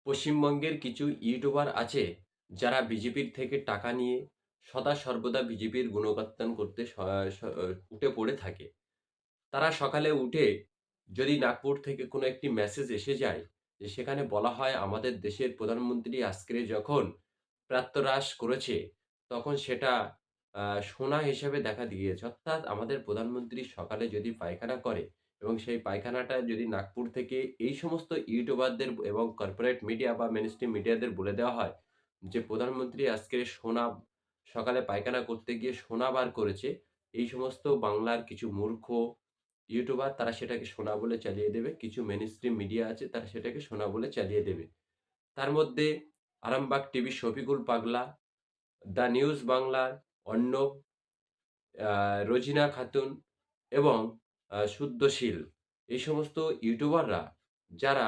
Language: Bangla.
পশ্চিমবঙ্গের কিছু ইউটিউবার আছে যারা বিজেপির থেকে টাকা নিয়ে সদা সর্বদা বিজেপির গুণগান করতে উঠে পড়ে থাকে। তারা সকালে উঠে যদি নাগপুর থেকে কোনো একটি মেসেজ এসে যায় যে সেখানে বলা হয় আমাদের দেশের প্রধানমন্ত্রী আজকে যখন প্রাতরাশ করেছে তখন সেটা সোনা হিসেবে দেখা দিয়েছে। অর্থাৎ আমাদের প্রধানমন্ত্রী সকালে যদি পায়খানা করে এবং সেই পায়খানাটা যদি নাগপুর থেকে এই সমস্ত ইউটিউবারদের এবং কর্পোরেট মিডিয়া বা মেইনস্ট্রিম মিডিয়াদের বলে দেওয়া হয় যে প্রধানমন্ত্রী আজকে সোনা সকালে পায়খানা করতে গিয়ে সোনা বার করেছে। এই সমস্ত বাংলার কিছু মূর্খ ইউটিউবার তারা সেটাকে সোনা বলে চালিয়ে দেবে। কিছু মেইনস্ট্রিম মিডিয়া আছে তারা সেটাকে সোনা বলে চালিয়ে দেবে। তার মধ্যে আরামবাগ টিভির শফিকুল পাগলা, দ্য নিউজ বাংলার অর্ণব, রোজিনা খাতুন এবং শুদ্ধশীল এই সমস্ত ইউটিউবাররা যারা